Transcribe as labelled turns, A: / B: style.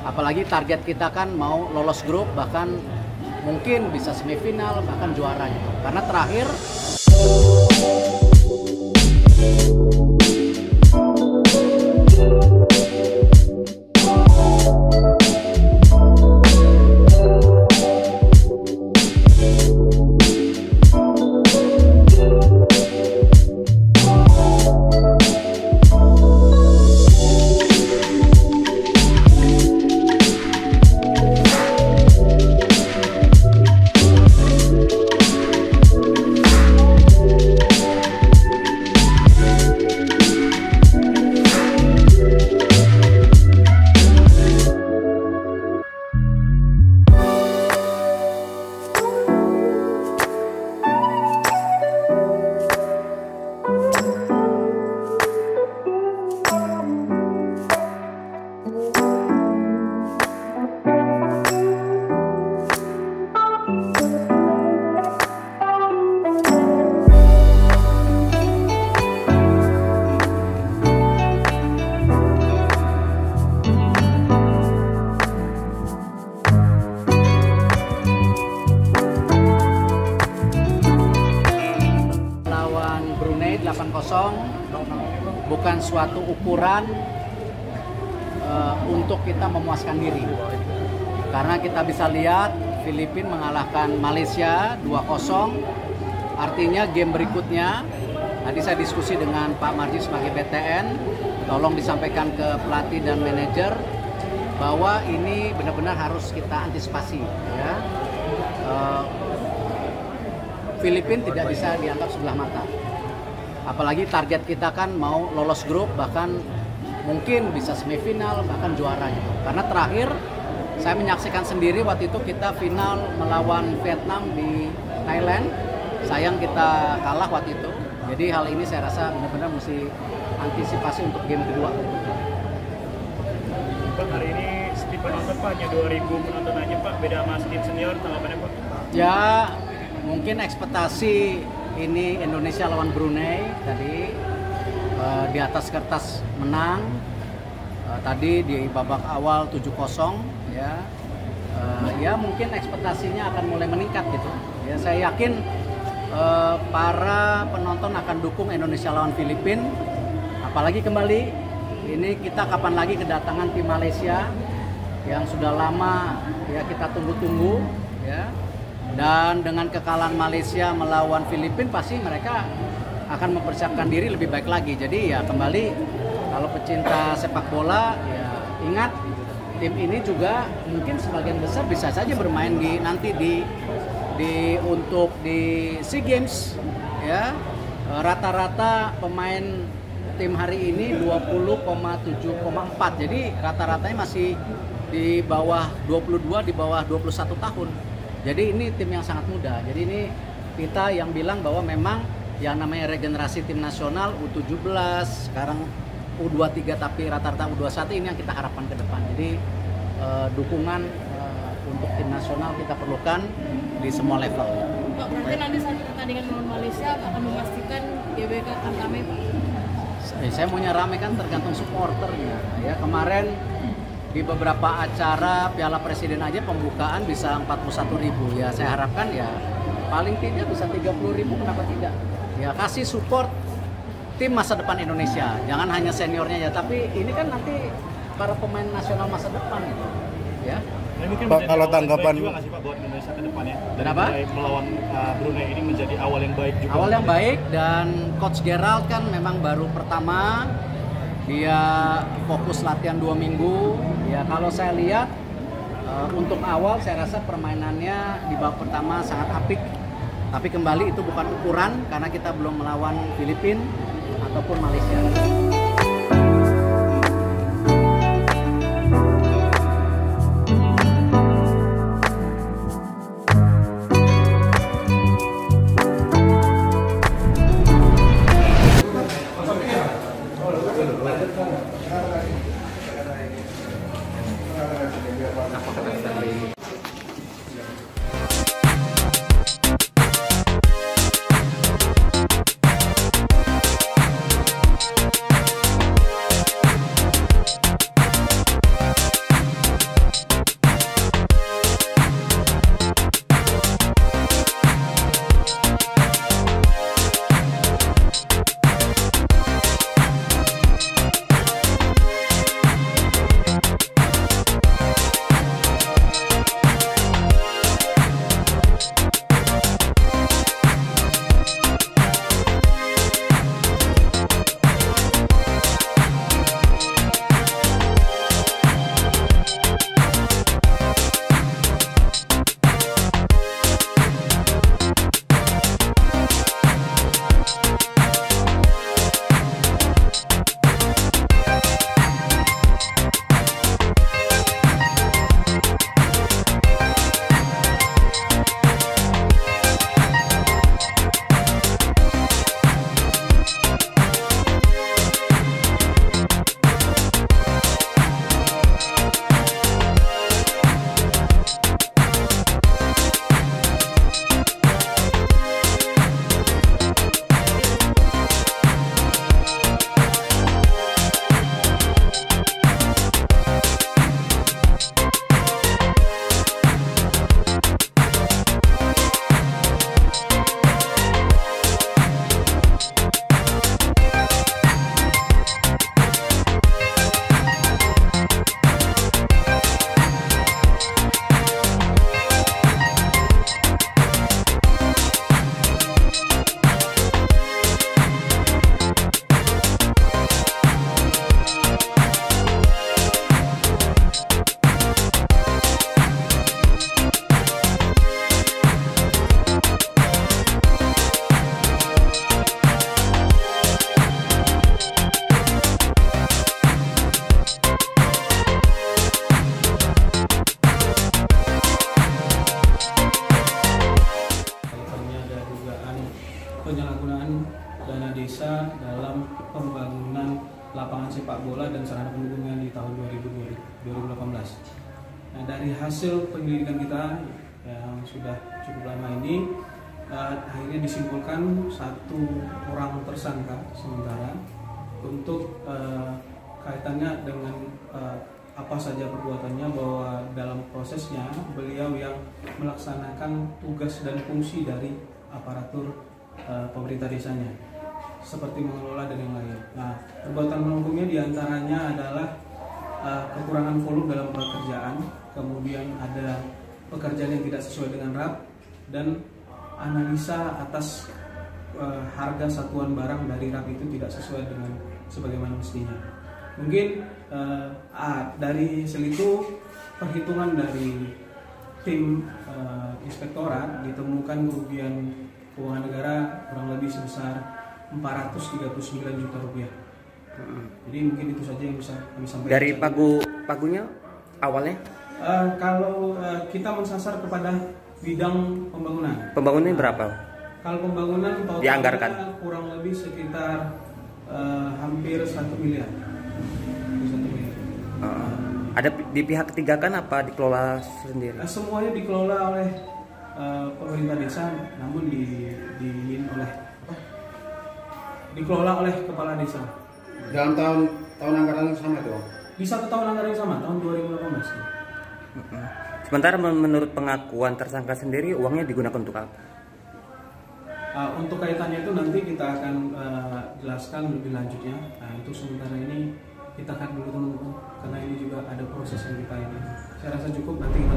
A: Apalagi target kita kan mau lolos grup, bahkan mungkin bisa semifinal, bahkan juara gitu. Karena terakhir Brunei 8-0 bukan suatu ukuran untuk kita memuaskan diri, karena kita bisa lihat Filipina mengalahkan Malaysia 2-0. Artinya game berikutnya, tadi saya diskusi dengan Pak Marji sebagai BTN, tolong disampaikan ke pelatih dan manajer bahwa ini benar-benar harus kita antisipasi ya. Filipina tidak bisa dianggap sebelah mata. Apalagi target kita kan mau lolos grup, bahkan mungkin bisa semifinal, bahkan juara gitu. Karena terakhir saya menyaksikan sendiri waktu itu kita final melawan Vietnam di Thailand. Sayang kita kalah waktu itu. Jadi hal ini saya rasa benar-benar mesti antisipasi untuk game kedua.
B: Pak, hari ini sepi penonton Pak, hanya 2.000 penonton aja Pak, beda sama tim senior, tanggapannya Pak?
A: Ya, mungkin ekspektasi ini Indonesia lawan Brunei tadi di atas kertas menang tadi di babak awal 7-0 ya. Ya mungkin ekspektasinya akan mulai meningkat gitu. Ya saya yakin para penonton akan dukung Indonesia lawan Filipina. Apalagi kembali ini kita kapan lagi kedatangan tim Malaysia yang sudah lama ya kita tunggu-tunggu ya. Dan dengan kekalahan Malaysia melawan Filipina pasti mereka akan mempersiapkan diri lebih baik lagi. Jadi ya kembali kalau pecinta sepak bola ya ingat tim ini juga mungkin sebagian besar bisa saja bermain di nanti untuk di SEA Games ya. Rata-rata pemain tim hari ini 20,7,4. Jadi rata-ratanya masih di bawah 22, di bawah 21 tahun. Jadi ini tim yang sangat muda. Jadi ini kita yang bilang bahwa memang yang namanya regenerasi tim nasional U17, sekarang U23 tapi rata-rata U21 ini yang kita harapkan ke depan. Jadi dukungan untuk tim nasional kita perlukan di semua level.
C: Pak, berarti nanti saat pertandingan melawan Malaysia akan memastikan GBK akan ramai Pak?
A: Saya maunya ramai kan tergantung supporternya. Ya kemarin di beberapa acara Piala Presiden aja pembukaan bisa 41.000 ya. Saya harapkan ya paling tidak bisa 30.000, kenapa tidak? Ya kasih support tim masa depan Indonesia. Jangan hanya seniornya ya, tapi ini kan nanti para pemain nasional masa depan gitu. Ya.
B: Pak, kalau tanggapan juga nggak sih Pak buat Indonesia ke depannya?
A: Kenapa?
B: Melawan Brunei ini menjadi awal yang baik juga.
A: Awal yang baik, dan Coach Gerald kan memang baru pertama. Dia fokus latihan 2 minggu. Ya kalau saya lihat untuk awal saya rasa permainannya di babak pertama sangat apik. Tapi kembali itu bukan ukuran karena kita belum melawan Filipina ataupun Malaysia.
D: sepak bola dan sarana pendukungnya di tahun 2018. Nah, dari hasil penyelidikan kita yang sudah cukup lama ini, akhirnya disimpulkan 1 orang tersangka sementara untuk kaitannya dengan apa saja perbuatannya, bahwa dalam prosesnya beliau yang melaksanakan tugas dan fungsi dari aparatur pemerintah desanya, seperti mengelola dan yang lain. Nah, perbuatan melakukannya diantaranya adalah kekurangan volume dalam pekerjaan, kemudian ada pekerjaan yang tidak sesuai dengan RAP, dan analisa atas harga satuan barang dari RAP itu tidak sesuai dengan sebagaimana mestinya. Mungkin dari hasil itu, perhitungan dari tim inspektorat ditemukan kerugian keuangan negara kurang lebih sebesar 439 juta rupiah. Jadi mungkin itu saja yang bisa kami sampaikan.
E: Dari pagunya awalnya?
D: Kalau kita mensasar kepada bidang pembangunan.
E: Pembangunannya berapa?
D: Kalau pembangunan totalnya
E: Dianggarkan
D: kurang lebih sekitar hampir 1 miliar. 1 miliar.
E: Ada di pihak ketiga kan apa dikelola sendiri?
D: Semuanya dikelola oleh pemerintah desa, namun dikelola oleh kepala desa.
F: Dalam tahun anggaran yang sama itu?
D: Di 1 tahun anggaran yang sama, tahun 2018.
E: Sementara menurut pengakuan tersangka sendiri, uangnya digunakan untuk apa?
D: Untuk kaitannya itu nanti kita akan jelaskan lebih lanjutnya. Nah, untuk sementara ini kita akan dulu teman-teman, karena ini juga ada proses yang kita ini. Saya rasa cukup, nanti kita